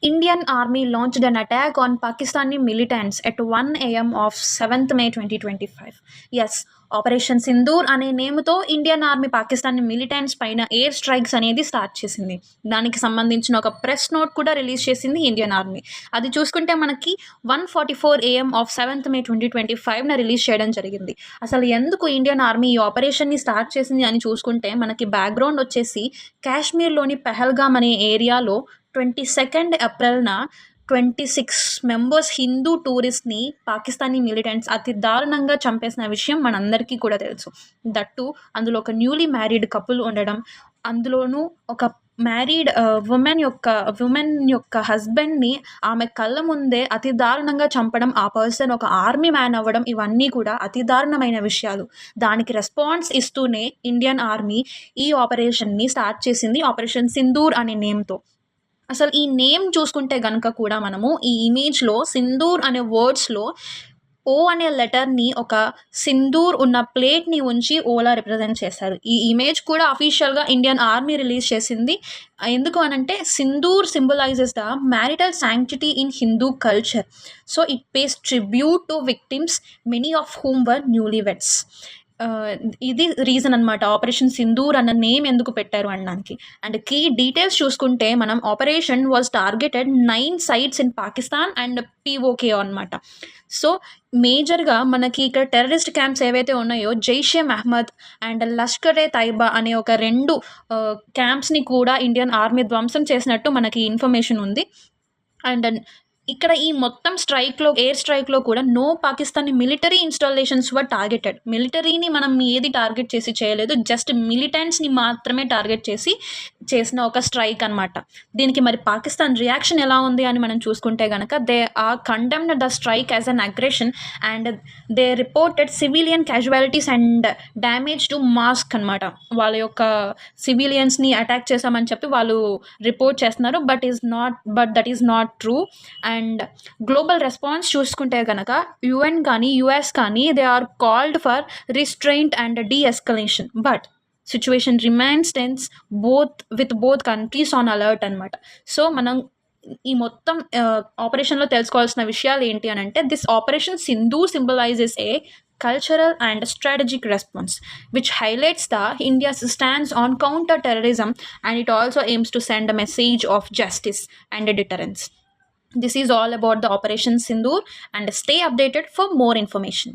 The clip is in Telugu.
Indian Army launched an attack on Pakistani militants at 1 a.m. of 7th May 2025. Yes, operation Sindoor అనే నేమ్తో ఇండియన్ ఆర్మీ పాకిస్తాన్ మిలిటెంట్స్ పైన ఎయిర్ స్ట్రైక్స్ అనేది స్టార్ట్ చేసింది. దానికి సంబంధించిన ఒక ప్రెస్ నోట్ కూడా రిలీజ్ చేసింది ఇండియన్ ఆర్మీ. అది చూసుకుంటే మనకి 1:44 AM of 7th May 2025 release చేయడం జరిగింది. అసలు ఎందుకు ఇండియన్ ఆర్మీ ఈ ఆపరేషన్ని స్టార్ట్ చేసింది అని చూసుకుంటే మనకి బ్యాక్గ్రౌండ్ వచ్చేసి కాశ్మీర్లోని పెహల్గామ్ అనే ఏరియాలో 22nd ఏప్రిల్న 26 మెంబర్స్ హిందూ టూరిస్ట్ని పాకిస్తానీ మిలిటెంట్స్ అతి దారుణంగా చంపేసిన విషయం మనందరికీ కూడా తెలుసు. దట్టు అందులో ఒక న్యూలీ మ్యారీడ్ కపుల్ ఉండడం, అందులోనూ ఒక మ్యారీడ్ ఉమెన్ యొక్క హస్బెండ్ని ఆమె కళ్ళ ముందే అతి దారుణంగా చంపడం, ఆ పర్సన్ ఒక ఆర్మీ మ్యాన్ అవ్వడం, ఇవన్నీ కూడా అతి దారుణమైన విషయాలు. దానికి రెస్పాన్స్ ఇస్తూనే ఇండియన్ ఆర్మీ ఈ ఆపరేషన్ని స్టార్ట్ చేసింది, ఆపరేషన్ సింధూర్ అనే నేమ్తో. అసలు ఈ నేమ్ చూసుకుంటే గనుక కూడా మనము ఈ ఇమేజ్లో సింధూర్ అనే వర్డ్స్లో ఓ అనే లెటర్ని ఒక సింధూర్ ఉన్న ప్లేట్ని ఉంచి ఓలా రిప్రజెంట్ చేశారు. ఈ ఇమేజ్ కూడా అఫీషియల్గా ఇండియన్ ఆర్మీ రిలీజ్ చేసింది. ఎందుకు అనంటే Sindoor symbolises the marital sanctity in Hindu culture. So it pays tribute to victims, many of whom were newlyweds. ఇది రీజన్ అనమాట ఆపరేషన్ సింధూర్ అన్న నేమ్ ఎందుకు పెట్టారు అనడానికి. అండ్ కీ డీటెయిల్స్ చూసుకుంటే మనం operation was targeted 9 sites in Pakistan and POK అనమాట. సో మేజర్గా మనకి ఇక్కడ టెర్రరిస్ట్ క్యాంప్స్ ఏవైతే ఉన్నాయో జైషే మహమ్మద్ అండ్ లష్కర్-ఏ తైబా అనే ఒక 2 క్యాంప్స్ని కూడా ఇండియన్ ఆర్మీ ధ్వంసం చేసినట్టు మనకి ఇన్ఫర్మేషన్ ఉంది. అండ్ ఇక్కడ ఈ మొత్తం ఎయిర్ స్ట్రైక్లో కూడా నో పాకిస్తానీ మిలిటరీ ఇన్స్టాలేషన్స్ వర్ టార్గెటెడ్. మిలిటరీని మనం ఏది టార్గెట్ చేసి చేయలేదు, జస్ట్ మిలిటెంట్స్ని మాత్రమే టార్గెట్ చేసిన ఒక స్ట్రైక్ అనమాట. దీనికి మరి పాకిస్తాన్ రియాక్షన్ ఎలా ఉంది అని మనం చూసుకుంటే కనుక they are condemned the strike as an aggression and they reported civilian casualties and damage to mosque అనమాట. వాళ్ళ యొక్క సివిలియన్స్ని అటాక్ చేశామని చెప్పి వాళ్ళు రిపోర్ట్ చేస్తున్నారు. But that is not true. And global response చూసుకుంటే కనుక UN కానీ US కానీ they are called for restraint and deescalation, but situation remains tense with both countries on alert అనమాట. సో మనం ఈ మొత్తం ఆపరేషన్లో తెలుసుకోవాల్సిన విషయాలు ఏంటి అని అంటే this operation Sindoor symbolises a cultural and strategic response which highlights the India's stance on counter-terrorism, and it also aims to send a message of justice and deterrence. This is all about the Operation Sindoor, and stay updated for more information.